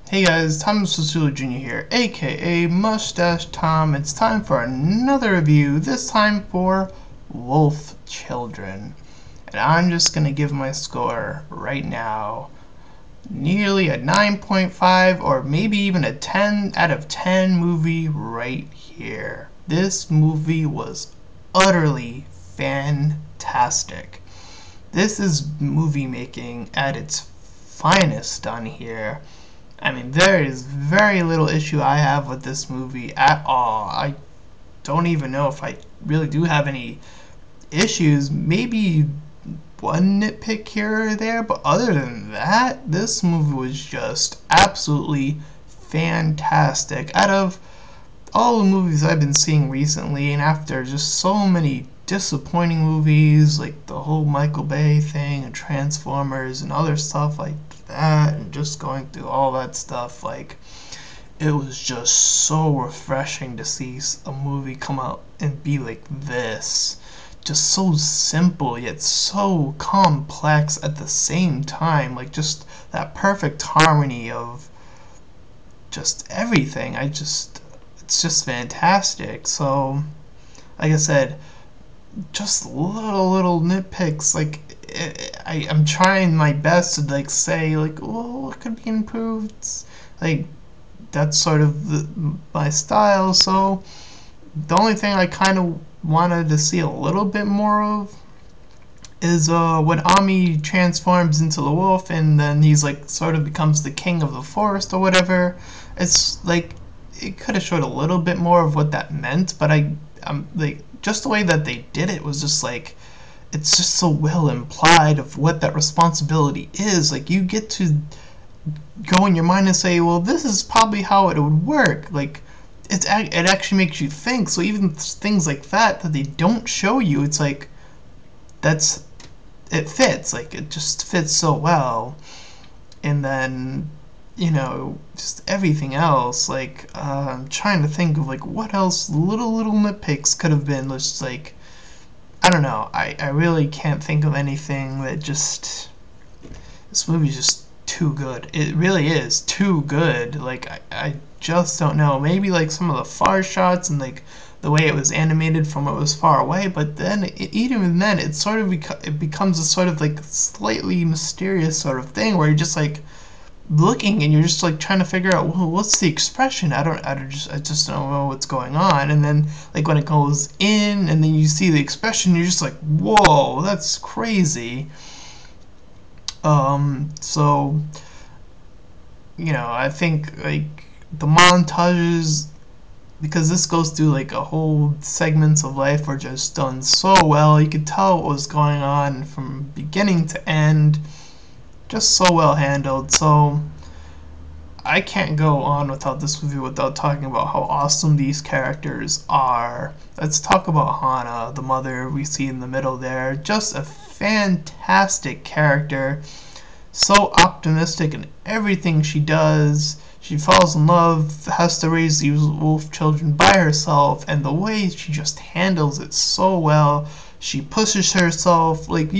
Hey guys, Thomas Jr. here, aka Mustached Tom. It's time for another review, this time for Wolf Children. And I'm just gonna give my score right now. Nearly a 9.5 or maybe even a 10 out of 10 movie right here. This movie was utterly fantastic. This is movie making at its finest done here. I mean, there is very little issue I have with this movie at all. I don't even know if I really do have any issues. Maybe one nitpick here or there, but other than that, this movie was just absolutely fantastic. Out of all the movies I've been seeing recently, and after just so many disappointing movies, like the whole Michael Bay thing and Transformers and other stuff like that, and just going through all that stuff, like, it was just so refreshing to see a movie come out and be like this. Just so simple yet so complex at the same time. Like, just that perfect harmony of just everything. It's just fantastic. So, like I said, just little nitpicks. Like, I'm trying my best to like say like, well, what could be improved. Like, that's sort of my style. So the only thing I kind of wanted to see a little bit more of is when Ami transforms into the wolf and then he's like sort of becomes the king of the forest or whatever. It's like it could have showed a little bit more of what that meant, but I'm like, just the way that they did it was just like, it's just so well implied of what that responsibility is. Like, you get to go in your mind and say, well, this is probably how it would work. Like, it actually makes you think. So even things like that they don't show you, it's like, it fits. Like, it just fits so well. And then, just everything else, like, I'm trying to think of like what else little nitpicks could have been. Just like, I don't know, I really can't think of anything that just, this movie's just too good. It really is too good. Like, I just don't know, maybe like some of the far shots and like the way it was animated from what was far away, but then even then it sort of it becomes a sort of like slightly mysterious sort of thing where you're just like looking and you're just like trying to figure out, well, what's the expression. I just don't know what's going on. And then like when it goes in and then you see the expression, you're just like, whoa, that's crazy. So I think like the montages, because this goes through like a whole segments of life, were just done so well. You could tell what was going on from beginning to end, just so well handled. So I can't go on without this movie without talking about how awesome these characters are. Let's talk about Hana, the mother we see in the middle there. Just a fantastic character. So optimistic in everything she does. She falls in love, has to raise these wolf children by herself, and the way she just handles it so well. She pushes herself, like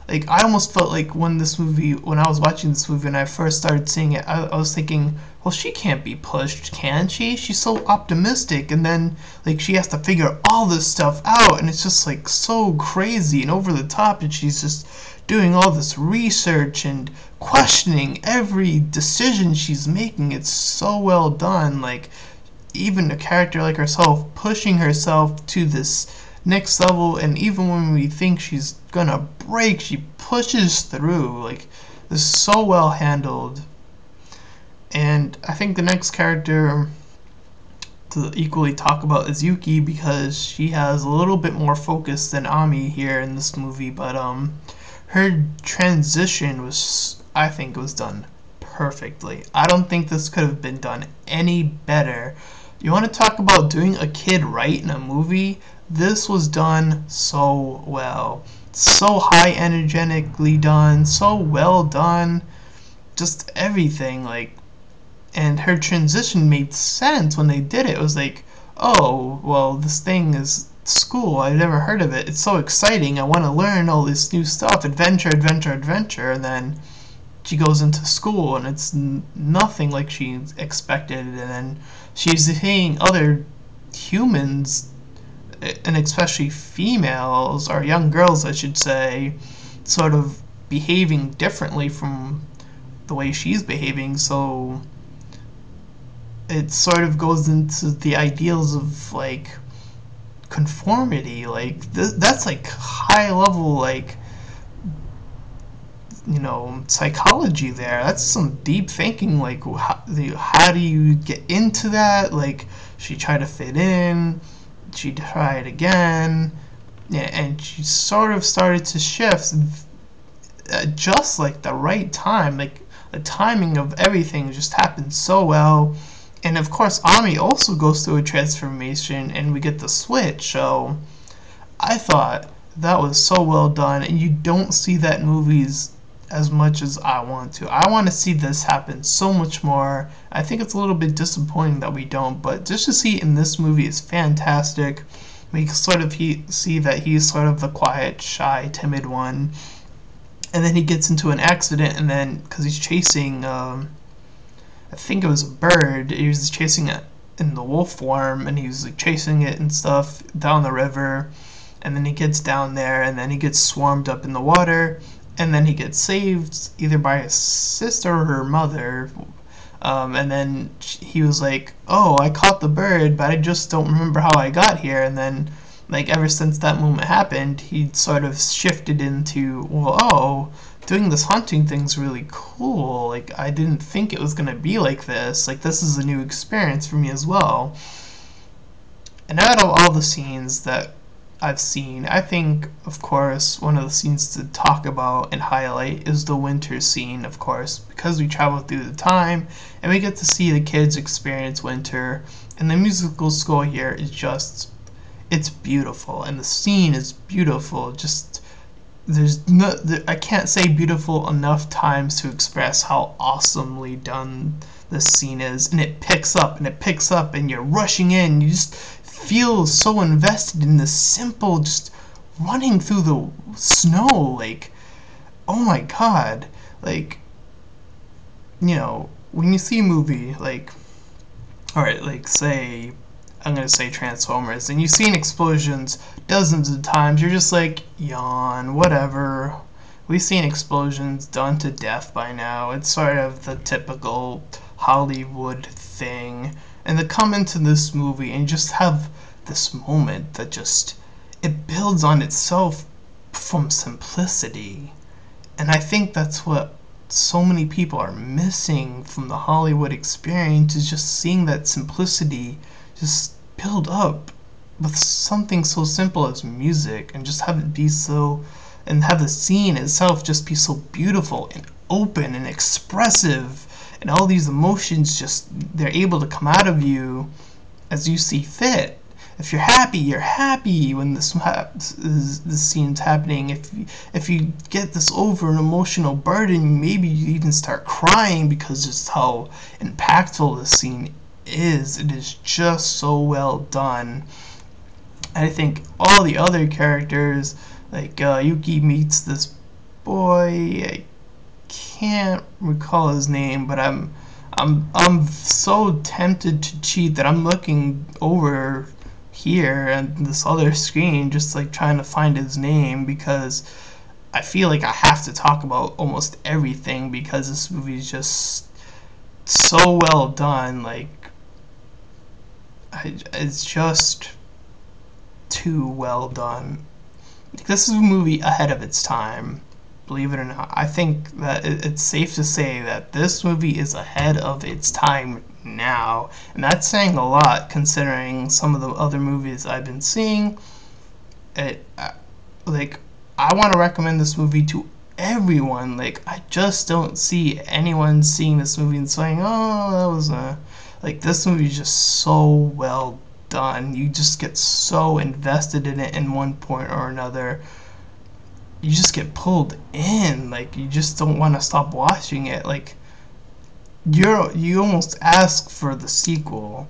I almost felt like when I was watching this movie and I first started seeing it, I was thinking, well, she can't be pushed, can she? She's so optimistic, and then like she has to figure all this stuff out, and it's just like so crazy and over the top, and she's just doing all this research and questioning every decision she's making. It's so well done. Like, even a character like herself pushing herself to this next level, and even when we think she's gonna break, she pushes through. Like, this is so well handled. And I think the next character to equally talk about is Yuki, because she has a little bit more focus than Ami here in this movie, but her transition was, I think, was done perfectly. I don't think this could have been done any better. You want to talk about doing a kid right in a movie? This was done so well. So high energetically done, so well done. Just everything, like, and her transition made sense when they did it. It was like, oh, well, this thing is school. I've never heard of it. It's so exciting. I want to learn all this new stuff. Adventure, adventure, adventure. And then she goes into school and it's nothing like she expected, and then she's seeing other humans, and especially females or young girls, I should say, sort of behaving differently from the way she's behaving. So it sort of goes into the ideals of like conformity. Like that's like high level, like, psychology there. That's some deep thinking. Like how do you get into that? Like she tried to fit in, she tried again, yeah, and she sort of started to shift just like the right time. Like the timing of everything just happened so well. And of course, Ami also goes through a transformation, and we get the switch. So I thought that was so well done, and you don't see that in movies as much as I want to. I want to see this happen so much more. I think it's a little bit disappointing that we don't, but just to see it in this movie is fantastic. We sort of see that he's sort of the quiet, shy, timid one, and then he gets into an accident, and then because he's chasing, I think it was a bird. He was chasing it in the wolf form, and he was like chasing it and stuff down the river, and then he gets down there, and then he gets swarmed up in the water, and then he gets saved either by his sister or her mother. And then he was like, "Oh, I caught the bird, but I just don't remember how I got here." And then, like, ever since that moment happened, he sort of shifted into, well, oh, doing this hunting thing's really cool. Like, I didn't think it was gonna be like this. Like, this is a new experience for me as well. And out of all the scenes that I've seen, I think, of course, one of the scenes to talk about and highlight is the winter scene, of course, because we travel through the time and we get to see the kids experience winter. And the musical score here is just, it's beautiful, and the scene is beautiful. Just, I can't say beautiful enough times to express how awesomely done this scene is. And it picks up and it picks up, and you're rushing in. You just feel so invested in this simple, just running through the snow. Like, oh my god. Like, when you see a movie like, alright, like, say, I'm gonna say Transformers, and you've seen explosions dozens of times, you're just like, yawn, whatever. We've seen explosions done to death by now. It's sort of the typical Hollywood thing. And to come into this movie and just have this moment that just, it builds on itself from simplicity. And I think that's what so many people are missing from the Hollywood experience, is just seeing that simplicity just build up with something so simple as music, and just have it be so, and have the scene itself just be so beautiful and open and expressive, and all these emotions just, they're able to come out of you as you see fit. If you're happy, you're happy when this scene's happening. If you get this over an emotional burden, maybe you even start crying because just how impactful this scene is. It is just so well done. And I think all the other characters, like Yuki meets this boy, I can't recall his name, but I'm so tempted to cheat that I'm looking over here and this other screen, just like trying to find his name, because I feel like I have to talk about almost everything, because this movie is just so well done. Like, it's just too well done. This is a movie ahead of its time, believe it or not. I think that it's safe to say that this movie is ahead of its time now, and that's saying a lot considering some of the other movies I've been seeing. Like, I want to recommend this movie to everyone. Like, I just don't see anyone seeing this movie and saying, "Oh, that was a..." Like, this movie is just so well done. You just get so invested in it in one point or another. You just get pulled in. Like, you just don't want to stop watching it. Like, you almost ask for the sequel,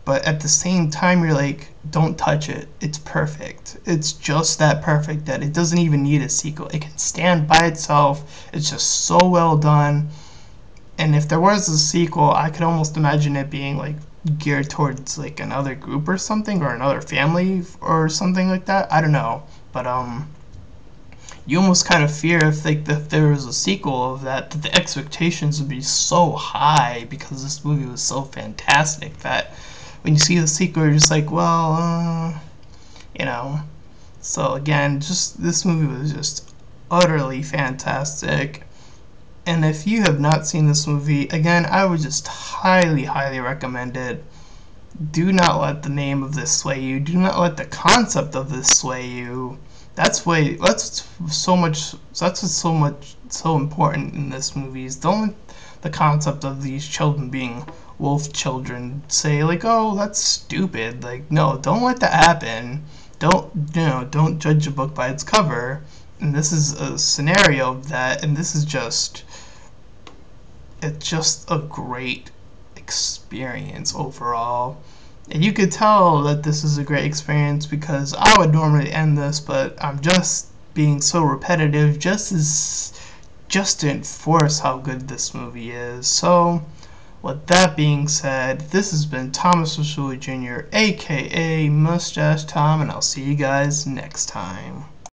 but at the same time you're like, don't touch it. It's perfect. It's just that perfect that it doesn't even need a sequel. It can stand by itself. It's just so well done. And if there was a sequel, I could almost imagine it being like geared towards like another group or something, or another family or something like that. I don't know, but you almost kind of fear if there was a sequel of that the expectations would be so high because this movie was so fantastic that when you see the sequel, you're just like, well, you know. So again, just this movie was just utterly fantastic. And if you have not seen this movie, again, I would just highly, highly recommend it. Do not let the name of this sway you. Do not let the concept of this sway you. That's what's so important in this movie is don't let the concept of these children being wolf children say like, oh, that's stupid. Like, no, don't let that happen. Don't judge a book by its cover. And this is a scenario of that, and this is it's just a great experience overall. And you could tell that this is a great experience because I would normally end this, but I'm just being so repetitive just to enforce how good this movie is. So, with that being said, this has been Thomas Rasuli Jr., aka Mustache Tom, and I'll see you guys next time.